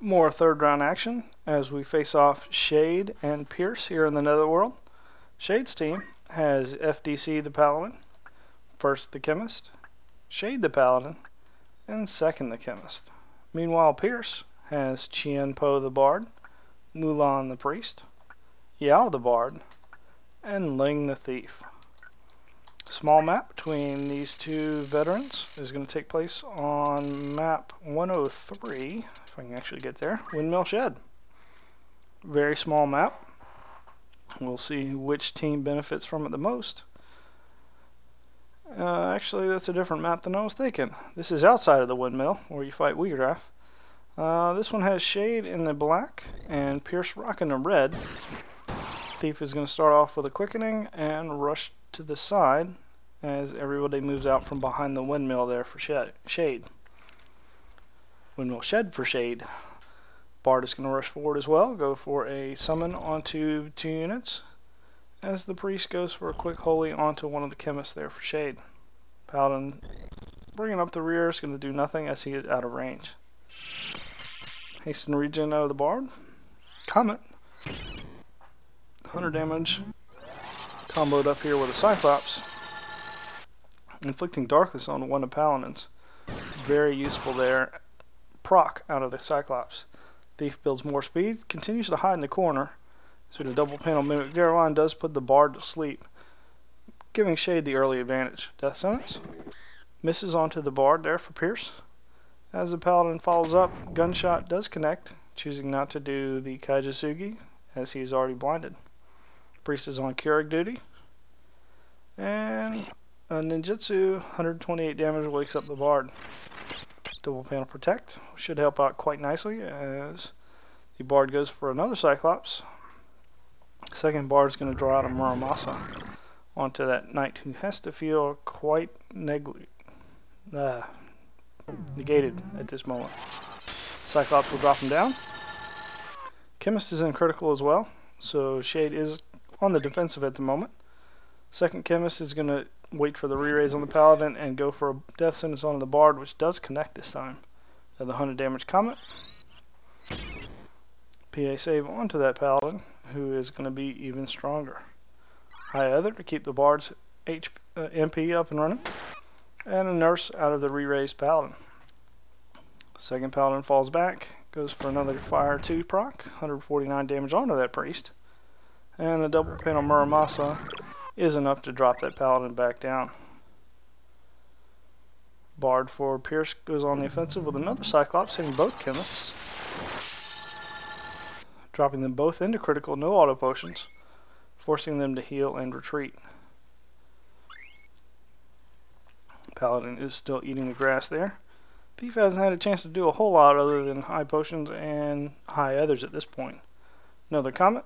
More third round action as we face off Shade and Pierce here in the Netherworld. Shade's team has FDC the Paladin, first the Chemist, Shade the Paladin, and second the Chemist. Meanwhile, Pierce has Chien Po the Bard, Mulan the Priest, Yao the Bard, and Ling the Thief. Small map between these two veterans is going to take place on map 103, if I can actually get there, Windmill Shed. Very small map. We'll see which team benefits from it the most. Actually, that's a different map than I was thinking. This is outside of the windmill, where you fight Weegraf. This one has Shade in the black, and Pierce rocking the red. Thief is going to start off with a quickening and rush to the side as everybody moves out from behind the windmill there for Shade. Windmill Shed for Shade. Bard is going to rush forward as well, go for a summon onto 2 units, as the Priest goes for a quick holy onto one of the Chemists there for Shade. Paladin bringing up the rear is going to do nothing as he is out of range. Hasten regen out of the Bard. Comet. 100 damage. Comboed up here with a Cyclops. Inflicting Darkness on one of Paladins. Very useful there. Proc out of the Cyclops. Thief builds more speed, continues to hide in the corner. So the double panel Mimic Darrowline does put the Bard to sleep, giving Shade the early advantage. Death Sentence misses onto the Bard there for Pierce. As the Paladin follows up, Gunshot does connect, choosing not to do the Kaijasugi as he is already blinded. Priest is on Keurig duty. And a Ninjutsu, 128 damage, wakes up the Bard. Double panel Protect should help out quite nicely as the Bard goes for another Cyclops. Second Bard is going to draw out a Muramasa onto that Knight who has to feel quite negated at this moment. Cyclops will drop him down. Chemist is in critical as well, so Shade is on the defensive at the moment. Second Chemist is going to wait for the re-raise on the Paladin and go for a Death Sentence on the Bard, which does connect this time. The 100 damage Comet. PA save onto that Paladin, who is going to be even stronger. High Other to keep the Bard's MP up and running. And a Nurse out of the re-raised Paladin. Second Paladin falls back, goes for another Fire 2 proc, 149 damage onto that Priest. And a double panel Muramasa is enough to drop that Paladin back down. Bard for Pierce goes on the offensive with another Cyclops, hitting both Chemists. Dropping them both into critical, no auto potions, forcing them to heal and retreat. Paladin is still eating the grass there. Thief hasn't had a chance to do a whole lot other than high potions and high others at this point. Another Comet.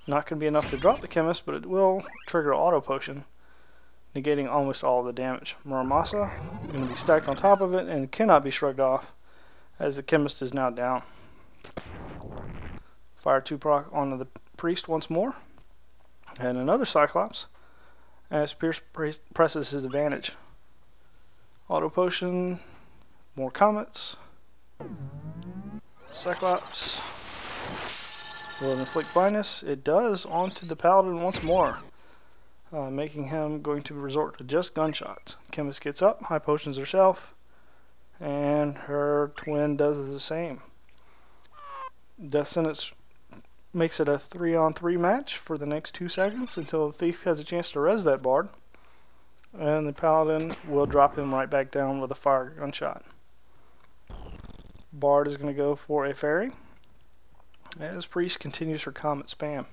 Not going to be enough to drop the Chemist, but it will trigger auto potion, negating almost all of the damage. Muramasa going to be stacked on top of it and cannot be shrugged off as the Chemist is now down. Fire 2 proc onto the Priest once more. And another Cyclops as Pierce presses his advantage. Auto potion, more Comets. Cyclops will inflict blindness. It does onto the Paladin once more, making him going to resort to just gunshots. Chemist gets up, high potions herself, and her twin does the same. Death Sentence makes it a 3-on-3 match for the next 2 seconds until the Thief has a chance to res that Bard, and the Paladin will drop him right back down with a fire gunshot. Bard is going to go for a Fairy as Priest continues her Comet spam.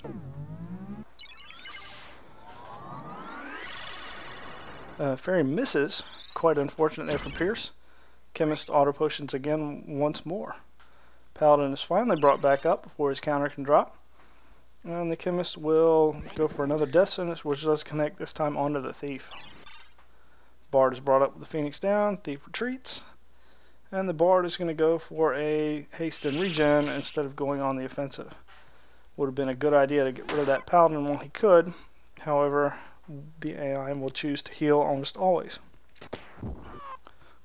Fairy misses, quite unfortunate there for Pierce. Chemist auto potions again once more. Paladin is finally brought back up before his counter can drop. And the Chemist will go for another Death Sentence, which does connect this time onto the Thief. Bard is brought up with the Phoenix down, Thief retreats. And the Bard is going to go for a haste and regen instead of going on the offensive. Would have been a good idea to get rid of that Paladin while he could. However, the AI will choose to heal almost always.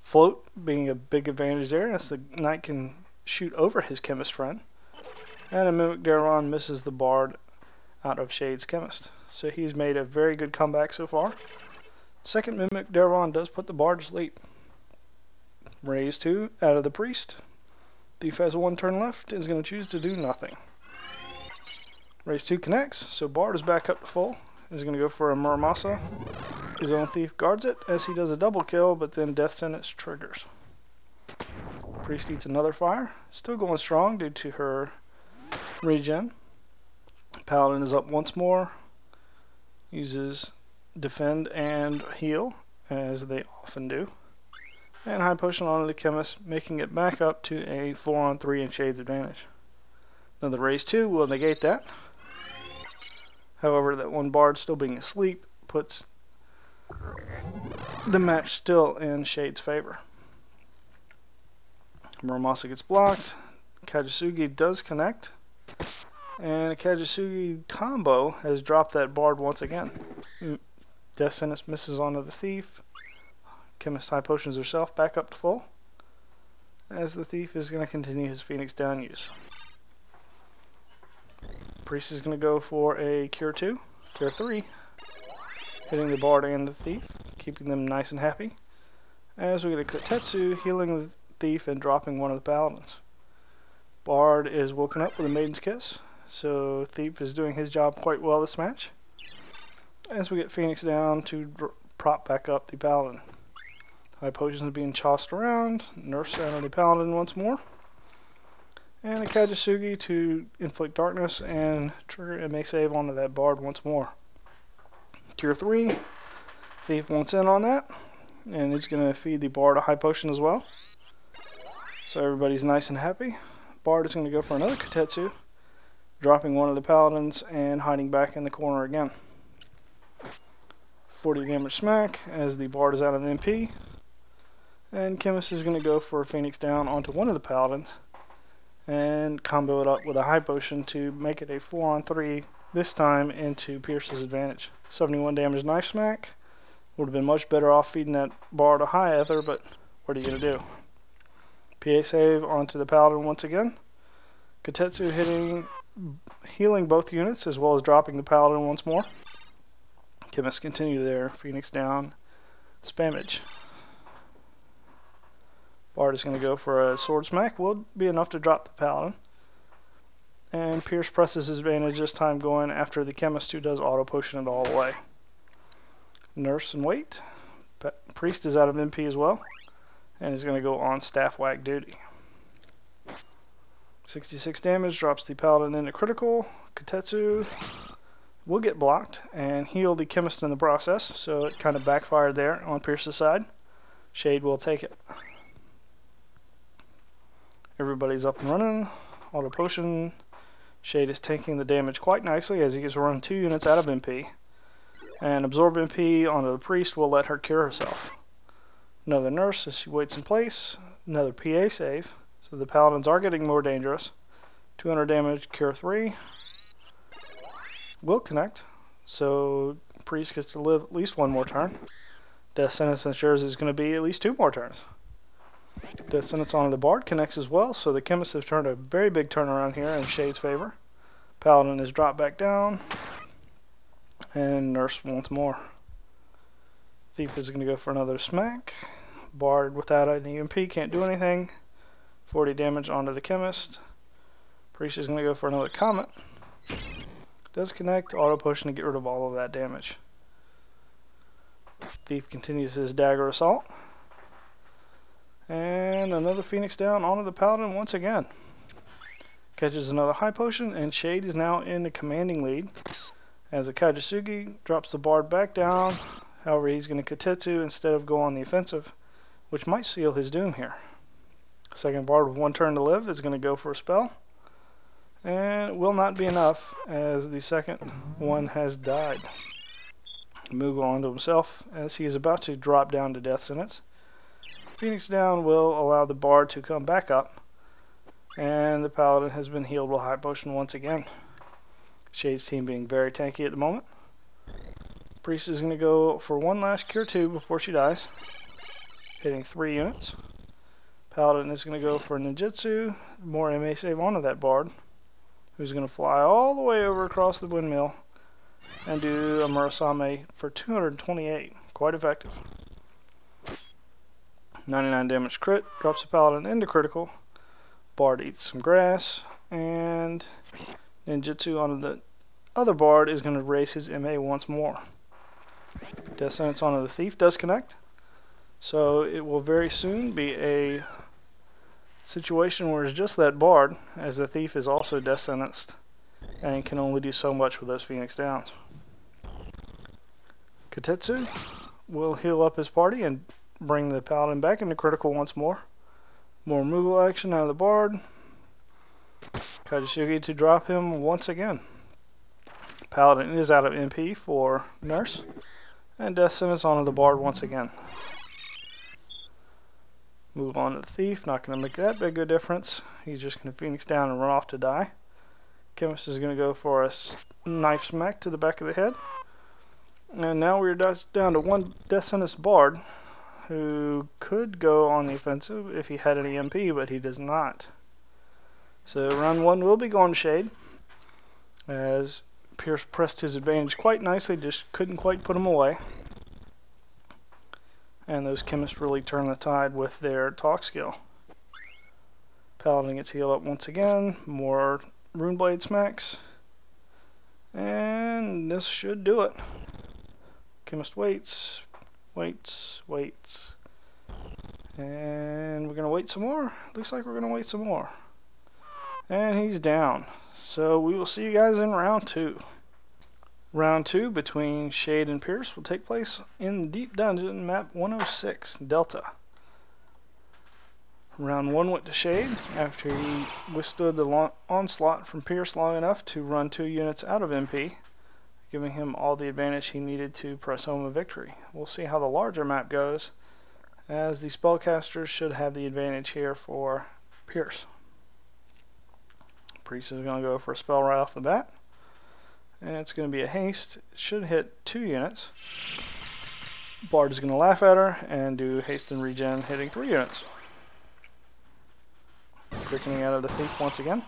Float being a big advantage there, as the Knight can shoot over his chemist friend, and a Mimic Daron misses the Bard out of Shade's chemist. So he's made a very good comeback so far. Second Mimic Daron does put the Bard to sleep. Raise 2 out of the Priest. Thief has 1 turn left, is going to choose to do nothing. Raise 2 connects, so Bard is back up to full. Is going to go for a Muramasa. His own Thief guards it as he does a double kill, but then Death Sentence triggers. Priest eats another fire. Still going strong due to her regen. Paladin is up once more. Uses defend and heal, as they often do. And high potion onto the chemist, making it back up to a 4-on-3 in Shade's advantage. Now the raise 2 will negate that. However, that one Bard still being asleep puts the match still in Shade's favor. Muramasa gets blocked. Kajisugi does connect. And a Kajisugi combo has dropped that Bard once again. Death Sentence misses onto the Thief. Chemist high potions herself back up to full, as the Thief is going to continue his Phoenix Down use. Priest is going to go for a Cure 2, Cure 3, hitting the Bard and the Thief, keeping them nice and happy. As we get a Kotetsu healing the Thief and dropping one of the Paladins. Bard is woken up with a Maiden's Kiss, so Thief is doing his job quite well this match. As we get Phoenix Down to prop back up the Paladin. High potions being tossed around, nerfs out of the Paladin once more. And a Kajisugi to inflict darkness and trigger a make save onto that Bard once more. Cure 3, Thief wants in on that, and he's going to feed the Bard a high potion as well. So everybody's nice and happy. Bard is going to go for another Kotetsu, dropping one of the Paladins and hiding back in the corner again. 40 damage smack as the Bard is out of MP. And Chemist is going to go for a Phoenix Down onto one of the Paladins and combo it up with a high potion to make it a 4-on-3, this time into Pierce's advantage. 71 damage knife smack. Would have been much better off feeding that Bard a high ether, but what are you going to do? PA save onto the Paladin once again. Kotetsu healing both units as well as dropping the Paladin once more. Chemists continue their Phoenix Down spammage. Bard is going to go for a Sword Smack. Will be enough to drop the Paladin. And Pierce presses his advantage this time, going after the Chemist who does auto potion it all away. Nurse and wait. Priest is out of MP as well, and is going to go on staff whack duty. 66 damage, drops the Paladin into critical. Kotetsu will get blocked and heal the Chemist in the process, so it kind of backfired there on Pierce's side. Shade will take it. Everybody's up and running. Auto potion. Shade is tanking the damage quite nicely as he gets run 2 units out of MP. And absorb MP onto the Priest will let her cure herself. Another nurse as she waits in place. Another PA save. So the Paladins are getting more dangerous. 200 damage, cure 3. Will connect. So Priest gets to live at least 1 more turn. Death Sentence ensures it's going to be at least 2 more turns. Death Sentence onto the Bard connects as well, so the Chemists have turned a very big turnaround here in Shade's favor. Paladin is dropped back down, and Nurse once more. Thief is going to go for another smack. Bard without an EMP can't do anything. 40 damage onto the Chemist. Priest is going to go for another Comet. Does connect, auto potion to get rid of all of that damage. Thief continues his dagger assault. And another Phoenix Down onto the Paladin once again. Catches another high potion, and Shade is now in the commanding lead. As a Kajisugi drops the Bard back down. However, he's going to Kotetsu instead of go on the offensive, which might seal his doom here. Second Bard with 1 turn to live is going to go for a spell. And it will not be enough as the second one has died. Moogle onto himself as he is about to drop down to Death Sentence. Phoenix Down will allow the Bard to come back up, and the Paladin has been healed with high potion once again. Shade's team being very tanky at the moment. Priest is going to go for one last cure 2 before she dies, hitting 3 units. Paladin is going to go for ninjutsu, more MA save onto that bard, who's going to fly all the way over across the windmill and do a Murasame for 228. Quite effective. 99 damage crit, drops the Paladin into critical. Bard eats some grass, and ninjutsu onto the other bard is going to raise his MA once more. Death Sentence onto the thief does connect, so it will very soon be a situation where it's just that bard, as the thief is also death sentenced and can only do so much with those Phoenix Downs. Katetsu will heal up his party and bring the Paladin back into critical once more. More Moogle action out of the bard. Kajisugi to drop him once again. Paladin is out of MP for Nurse, and Death Sentence onto the bard once again. Move on to the thief, not going to make that big a difference. He's just going to Phoenix down and run off to die. Chemist is going to go for a knife smack to the back of the head. And now we're down to one Death Sentence bard, who could go on the offensive if he had any MP, but he does not. So round one will be going to Shade, as Pierce pressed his advantage quite nicely, just couldn't quite put him away. And those chemists really turn the tide with their talk skill. Paladin gets healed up once again. More Runeblade smacks. And this should do it. Chemist waits. And we're going to wait some more. Looks like we're going to wait some more. And he's down. So we will see you guys in round two. Round 2 between Shade and Pierce will take place in Deep Dungeon map 106 Delta. Round 1 went to Shade after he withstood the onslaught from Pierce long enough to run 2 units out of MP, giving him all the advantage he needed to press home a victory. We'll see how the larger map goes, as the spellcasters should have the advantage here for Pierce. Priest is going to go for a spell right off the bat. And it's going to be a haste. It should hit 2 units. Bard is going to laugh at her and do haste and regen, hitting 3 units. Quickening out of the thief once again,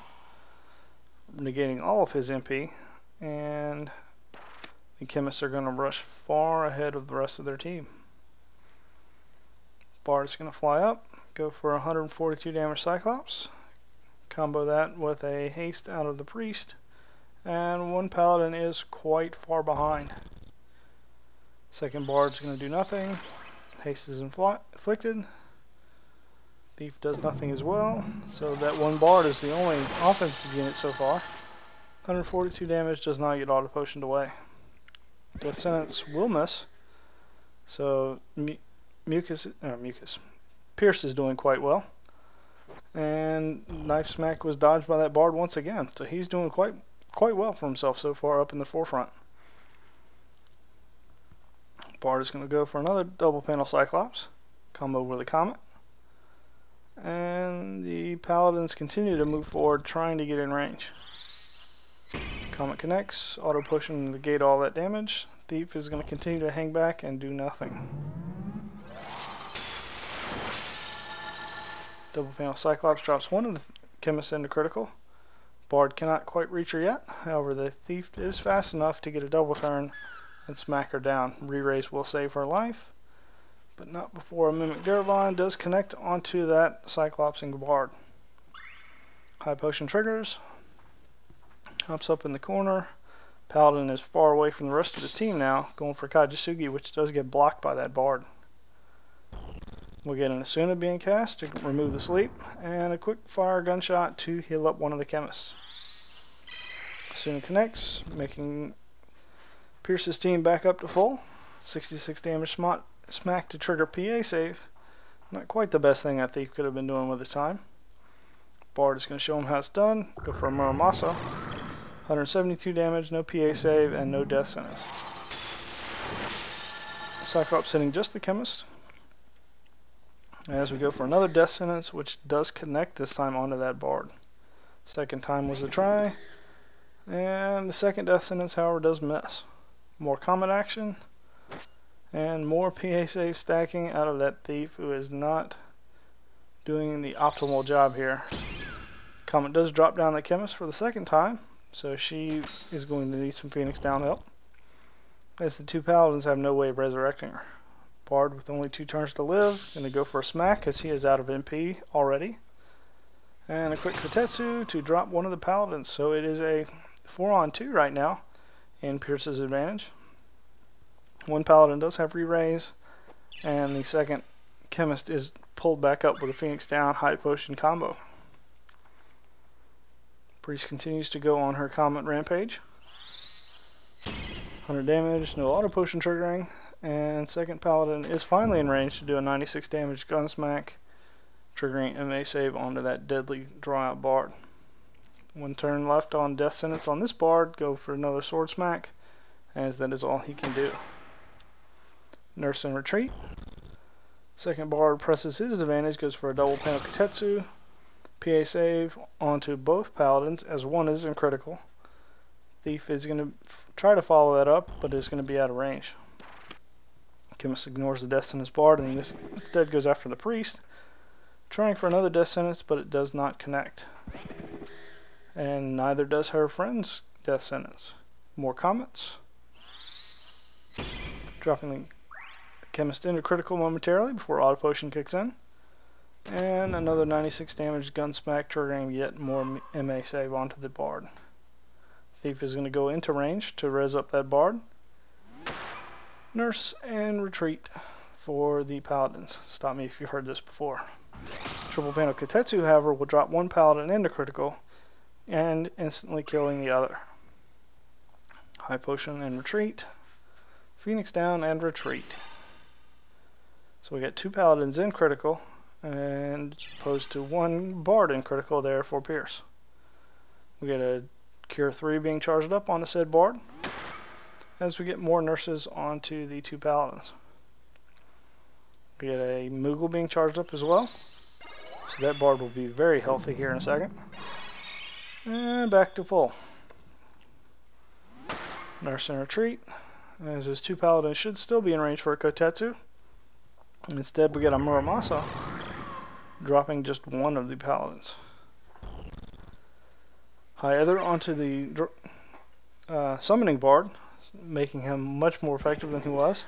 negating all of his MP, and the chemists are going to rush far ahead of the rest of their team. Bard is going to fly up, go for 142 damage Cyclops, combo that with a haste out of the priest. And one Paladin is quite far behind. Second Bard's going to do nothing. Haste is inflicted. Thief does nothing as well. So that one Bard is the only offensive unit so far. 142 damage does not get auto potioned away. Death Sentence will miss. So Pierce is doing quite well. And Knife Smack was dodged by that Bard once again. So he's doing quite well for himself so far up in the forefront. Bard is going to go for another double panel Cyclops, combo with a Comet, and the Paladins continue to move forward trying to get in range. Comet connects, auto pushing to negate all that damage. Thief is going to continue to hang back and do nothing. Double panel Cyclops drops one of the chemists into critical. Bard cannot quite reach her yet, however the thief is fast enough to get a double turn and smack her down. Re-raise will save her life, but not before a Mimic Darabon does connect onto that Cyclops and Bard. High potion triggers, hops up in the corner. Paladin is far away from the rest of his team now, going for Kajisugi, which does get blocked by that Bard. We'll get an Asuna being cast to remove the sleep, and a quick fire gunshot to heal up one of the chemists. Asuna connects, making Pierce's team back up to full. 66 damage smack to trigger PA save. Not quite the best thing I think could have been doing with his time. Bard is going to show him how it's done. Go for a Muramasa. 172 damage, no PA save, and no death sentence. Cyclops hitting just the chemist. As we go for another death sentence, which does connect this time onto that Bard. Second time was a try, and the second death sentence, however, does miss. More Comet action, and more PA save stacking out of that thief, who is not doing the optimal job here. Comet does drop down the chemist for the second time, so she is going to need some Phoenix down help, as the two paladins have no way of resurrecting her. Bard with only 2 turns to live, going to go for a smack as he is out of MP already. And a quick Kotetsu to drop one of the paladins, so it is a 4-on-2 right now in Pierce's advantage. One paladin does have re-raise, and the second chemist is pulled back up with a Phoenix down high potion combo. Priest continues to go on her Comet rampage. 100 damage, no auto potion triggering, and second paladin is finally in range to do a 96 damage gun smack, triggering MA save onto that deadly draw out bard. 1 turn left on death sentence on this bard, go for another sword smack, as that is all he can do. Nurse and retreat. Second bard presses his advantage, goes for a double panel Kotetsu. PA save onto both paladins, as one is in critical. Thief is going to try to follow that up, but is going to be out of range. Chemist ignores the death sentence bard and this instead goes after the priest, trying for another death sentence, but it does not connect. And neither does her friend's death sentence. More comets. Dropping the chemist into critical momentarily before auto potion kicks in. And another 96 damage gun smack, triggering yet more MA save onto the bard. Thief is going to go into range to res up that bard. Nurse and retreat for the paladins. Stop me if you've heard this before. Triple panel Kotetsu, however, will drop one paladin into critical and instantly killing the other. High potion and retreat. Phoenix down and retreat. So we got 2 paladins in critical, and opposed to 1 bard in critical there for Pierce. We get a Cure 3 being charged up on the said bard, as we get more nurses onto the 2 paladins. We get a Moogle being charged up as well, so that bard will be very healthy here in a second. And back to full. Nurse and retreat, as those 2 paladins should still be in range for a Kotetsu. Instead we get a Muramasa, dropping just 1 of the paladins. High Ether onto the summoning bard, making him much more effective than he was.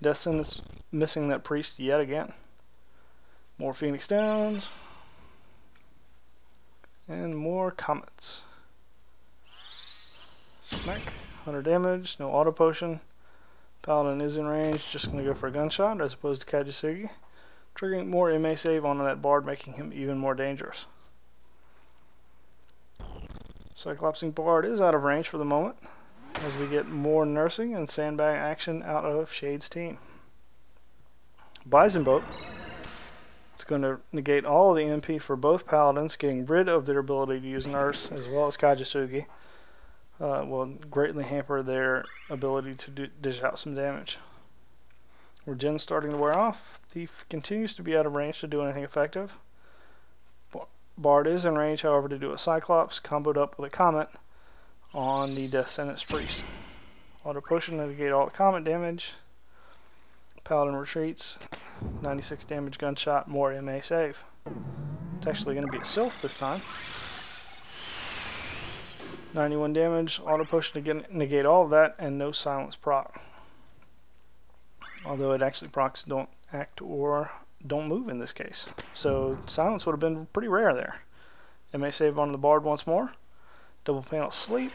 Death sentence missing that priest yet again. More Phoenix downs. And more comets. Smack. 100 damage, no auto potion. Paladin is in range, just going to go for a gunshot as opposed to Kajisugi. Triggering more MA save onto that bard, making him even more dangerous. Cyclopsing bard is out of range for the moment, as we get more nursing and sandbag action out of Shade's team. Bison Boat. It's going to negate all of the MP for both paladins, getting rid of their ability to use nurse as well as Kajisugi. Will greatly hamper their ability to dish out some damage. Regen's starting to wear off. Thief continues to be out of range to do anything effective. Bard is in range, however, to do a Cyclops comboed up with a Comet on the Death Sentence Priest. Auto potion to negate all the Comet damage. Paladin retreats. 96 damage gunshot, more MA save. It's actually going to be a Sylph this time. 91 damage, auto potion to negate all of that, and no silence proc. Although it actually procs don't act or don't move in this case. So silence would have been pretty rare there. MA save on the bard once more. Double panel sleep.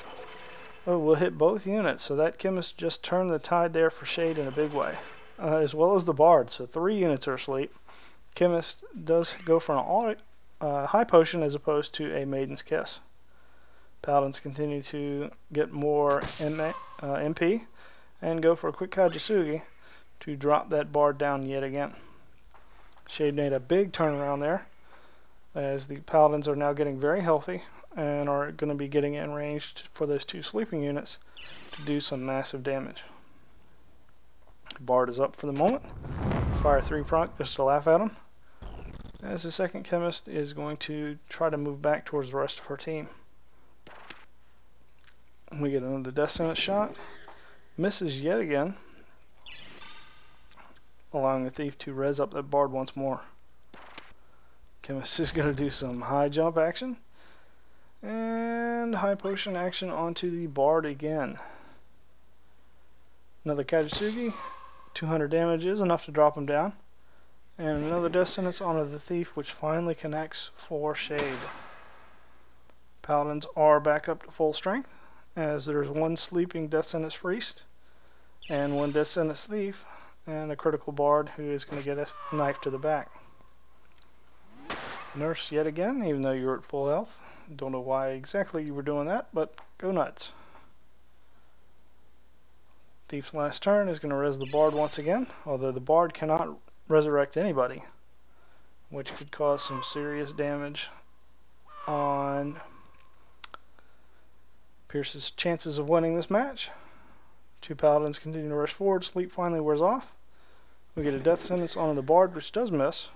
Oh, we'll hit both units. So that chemist just turned the tide there for Shade in a big way. As well as the bard. So 3 units are asleep. Chemist does go for an high potion as opposed to a Maiden's Kiss. Paladins continue to get more MP and go for a quick Kajisugi to drop that bard down yet again. Shade made a big turnaround there, as the paladins are now getting very healthy and are going to be getting in range for those 2 sleeping units to do some massive damage. Bard is up for the moment. Fire 3 proc just to laugh at him, as the second chemist is going to try to move back towards the rest of her team. We get another Death Sentence shot. Misses yet again, allowing the Thief to res up that bard once more. Chemist is going to do some high jump action. And high potion action onto the Bard again. Another Kajisugi. 200 damage is enough to drop him down. And another Death Sentence onto the Thief, which finally connects for Shade. Paladins are back up to full strength, as there's one sleeping Death Sentence Priest, and one Death Sentence Thief, and a critical Bard who is going to get a knife to the back. Nurse yet again, even though you're at full health. Don't know why exactly you were doing that, but go nuts. Thief's last turn is going to res the Bard once again, although the Bard cannot resurrect anybody, which could cause some serious damage on Pierce's chances of winning this match. Two Paladins continue to rush forward. Sleep finally wears off. We get a Death Sentence onto the Bard, which does miss.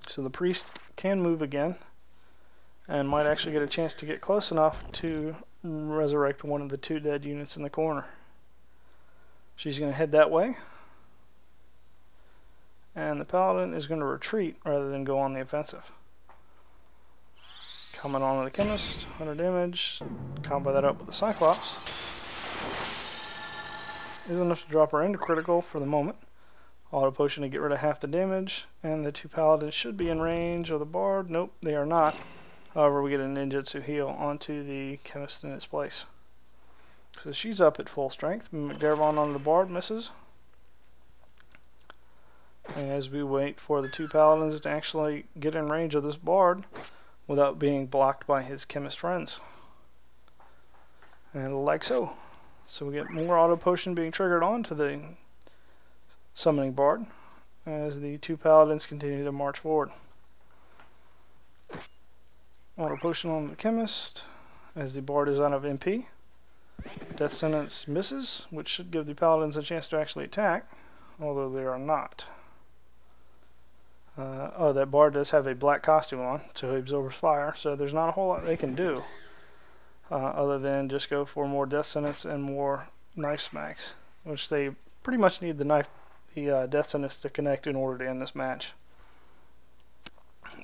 So the Priest can move again and might actually get a chance to get close enough to resurrect one of the two dead units in the corner. She's going to head that way. And the Paladin is going to retreat rather than go on the offensive. Coming on to the Chemist, 100 damage. Combo that up with the Cyclops. Is enough to drop her into critical for the moment. Auto potion to get rid of half the damage, and the two Paladins should be in range of the Bard. Nope, they are not. However, we get a ninjutsu heal onto the Chemist in its place. So she's up at full strength. McDervon onto the Bard misses. As we wait for the two Paladins to actually get in range of this Bard without being blocked by his Chemist friends. And like so. So we get more auto potion being triggered onto the summoning Bard as the two Paladins continue to march forward. Auto potion on the Chemist as the Bard is out of MP. Death Sentence misses, which should give the Paladins a chance to actually attack, although they are not. Oh, that Bard does have a black costume on, so he absorbs fire, so there's not a whole lot they can do other than just go for more Death Sentence and more knife smacks, which they pretty much need the Death Sentence to connect in order to end this match.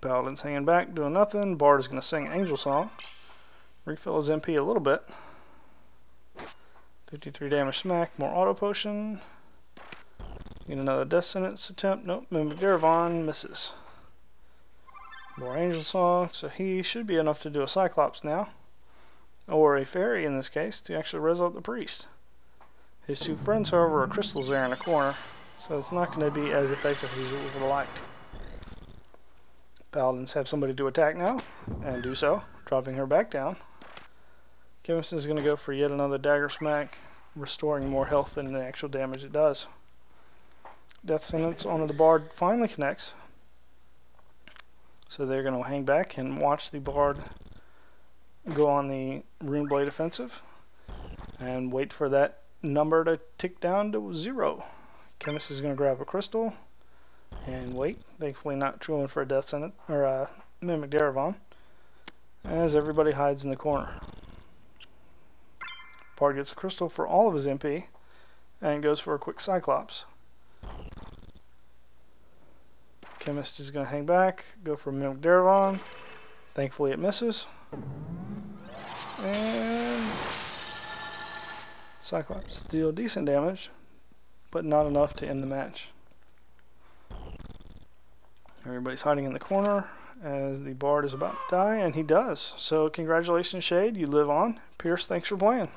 Paladin's hanging back, doing nothing. Bard is going to sing Angel Song, refill his MP a little bit. 53 damage smack, more auto potion. Get another Death Sentence attempt. Nope, McDervon misses. More Angel Song, so he should be enough to do a Cyclops now. Or a Fairy in this case, to actually res up the Priest. His two friends, however, are crystals there in the corner, so it's not going to be as effective as we would have liked. Paladins have somebody to attack now, and do so, dropping her back down. Chemist is going to go for yet another dagger smack, restoring more health than the actual damage it does. Death Sentence onto the Bard finally connects. So they're going to hang back and watch the Bard go on the Rune Blade offensive and wait for that number to tick down to 0. Chemist is going to grab a crystal and wait. Thankfully not true for a Death Sentence or a McDervon, as everybody hides in the corner. Bard gets a crystal for all of his MP and goes for a quick Cyclops. Chemist is going to hang back, go for McDervon. Thankfully it misses. And Cyclops deal decent damage, but not enough to end the match. Everybody's hiding in the corner as the Bard is about to die, and he does. So congratulations, Shade, you live on. Pierce, thanks for playing.